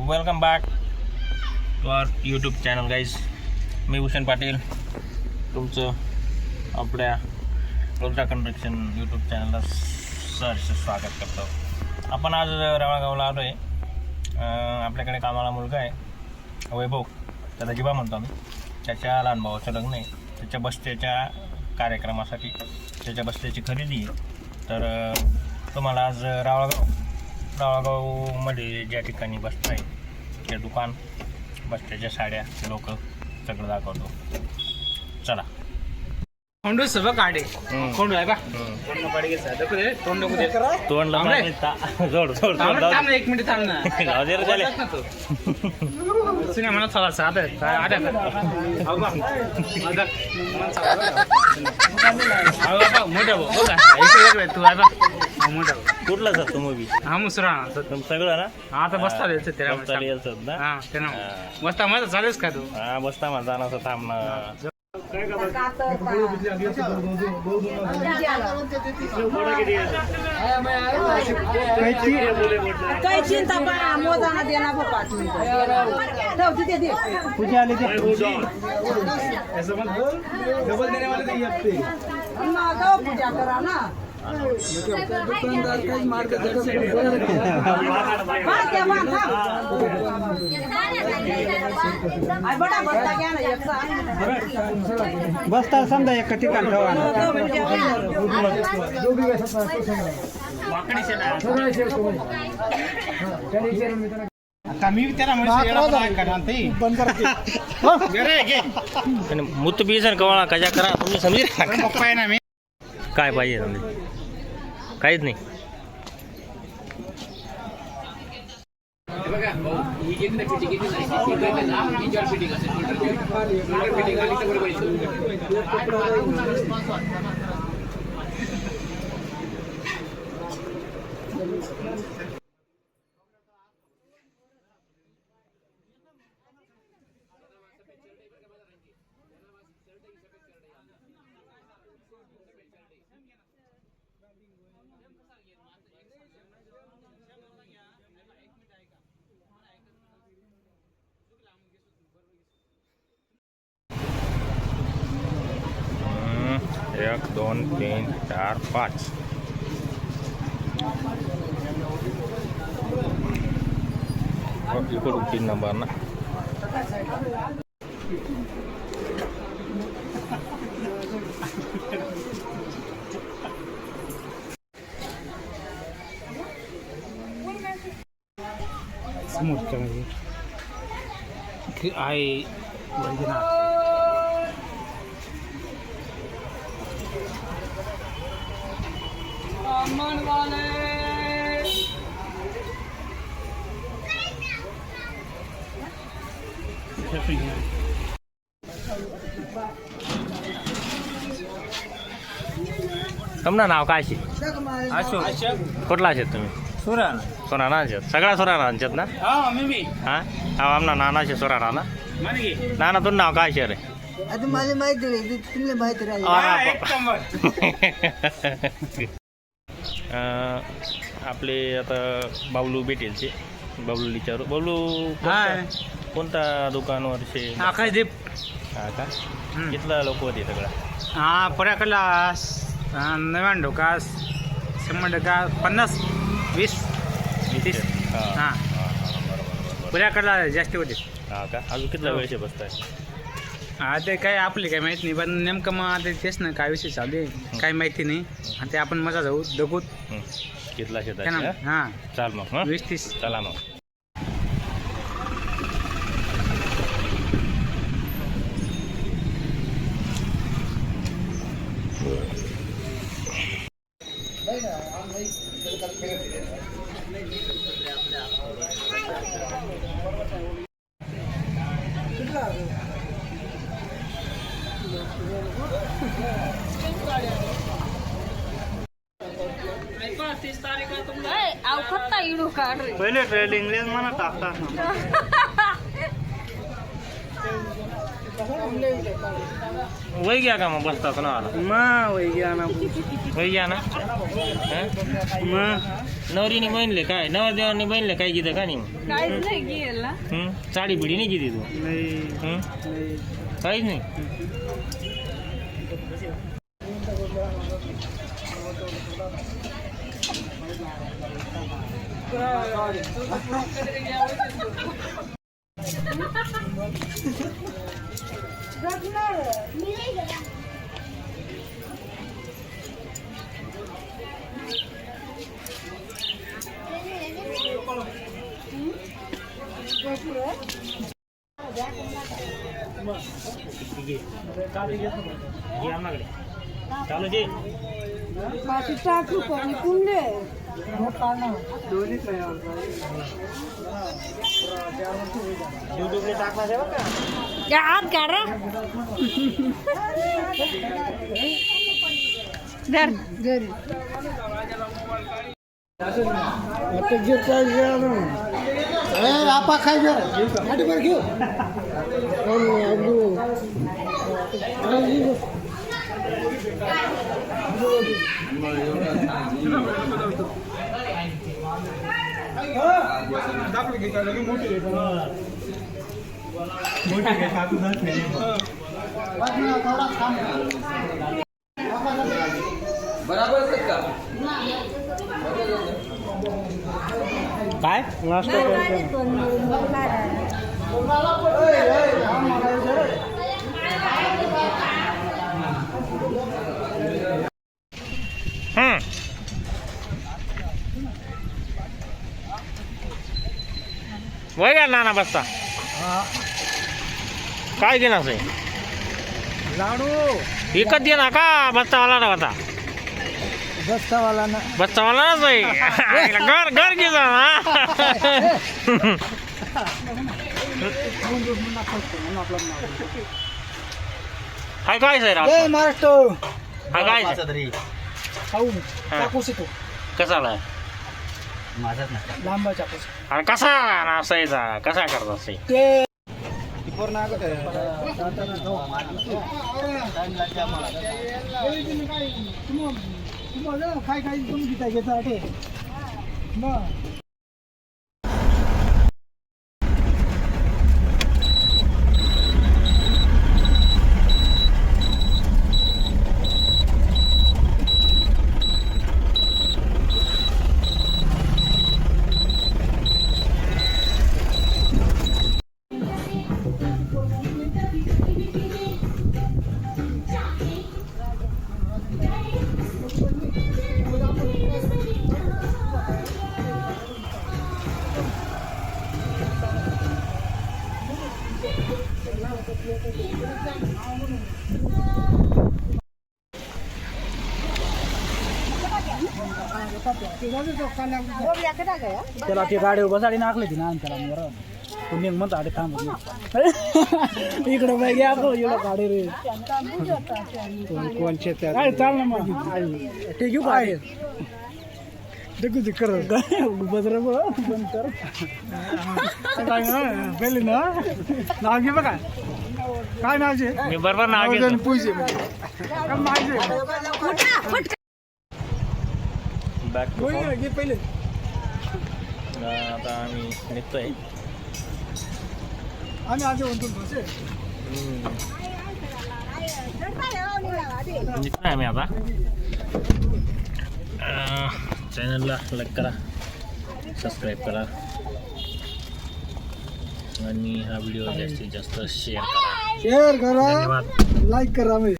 Welcome back to our YouTube channel guys. मी भूषण पाटील तुमचं आपल्या रोजा कन्स्ट्रक्शन यूट्यूब चॅनलला सहर्ष स्वागत करतो. आपण आज रावळगावला आलो आहे. आपल्याकडे कामाला मुलगा आहे वैभव, त्याला जिबा म्हणतो आम्ही. त्याच्या लहान भावाचं लग्न आहे. त्याच्या बस्त्याच्या कार्यक्रमासाठी त्याच्या बस्त्याची खरेदी आहे. तर तुम्हाला आज रावळगावमध्ये ज्या ठिकाणी बसतं आहे ते दुकान, बस्त्याच्या साड्या, लोक सगळं दाखवतो. चला. तोंड सगळं काढे कोण आहे बा तोंड पाडी तोंड जोड जोड थांब एक मिनिट थांब ना सुने मला थोडासा मोठा तू आहे बा मोठा कुठला जातो मूवी? हा मुसरा सगळं ना आता बसता द्यायचं त्याला ना. हा त्यांना बसता माझा चालेल का तू? हा बसता माझा जाणार थांब ना. काही चिंता पा मोजाना देना हो 5 मिनिट तिथे दे पूजा आली ते जाऊ पूजा करा ना. दुकानदार काही मार्गदर्शन बसता समजा एक ठिकाण ठेवा मी त्याला मुत बीजन कवाळा कजा करा तुम्ही समजे ना मी काय पाहिजे तुम्ही? काहीच नाही. एक 2 3 4 5 इकडून 3 नंबर ना. आहे तुमचं नाव काय शे? अशोक कुठला आहेत तुम्ही? सुरण सोनाना आहेत सगळ्या सोनाना ना. हा मी हां आमना नानाशे सोनाना ना. नाना तुझं नाव काय शे रे? आता मला माहिती नाही, तुम्हाला माहिती राहील. आपले आता बाबलू भेटेलचे. बाबलू विचारू. बाबलू कोणता दुकानवरचे? आकाशदीप. हा का? कितला लोक होते सगळं? हा पुऱ्याकडला 99 100 50 20 30 हां पुऱ्याकडला जास्ती होते. हा का? अजून कितला वेळचे बसताय? हा ते काय आपली काही माहिती नाही, पण नेमकं मग आता तेच ना काय विषय चालू आहे काही माहिती नाही. आणि ते आपण मजा जाऊ दगूत कितला शेतात? हां चाल मग 20-30 चला मग. पहिले ट्रेडिंग म्हणा टाकता वय घ्या का मग बसता का ना वही गया ना वय घ्या ना हं? नवरीने बहिणले काय नवरदेवाने बहिणले काय घेतं का नाही साडी बिडी नाही घेते तू हं? काहीच नाही घे आम्हाकडे चालू दे युट्यूबला टाकणार आहे बघा आपा खाय घेऊ घेऊ काय वय घ्या नाना बसता काय घेणार आहे लाडू एकच दे ना का बस्तावाला ना होता बस्तावाला ना बस्तावाला नाच आहे घर घर घे जा हाय काय सर महाराष्ट्र हाय काय खाऊ चाकू शिकू कसा आलाय लांबा चाकू आणि कसा असायचा कसा करत असे ते काय काय तुम्ही घेता घेता त्याला ती गाडीवर बसाडी नाकली ती ना त्याला बरं तू निघ म्हणतो आधी थांब इकडं बाई घ्या इकडं गाडी रे कोणचे काय चाल ना मग ते घेऊ काय देखू ते कर बजर बंद कर पहिले ना नाव घे बघा काय नावचे मी बरोबर नाव घेतो पैसे बॅक टू घे पहिले आता आम्ही निघतोय आम्ही आज म्हणतो निघतोय आम्ही आता चॅनलला लाईक करा सबस्क्राईब करा आणि हा व्हिडिओ जास्तीत जास्त शेअर करा शेअर करा धन्यवाद लाईक करा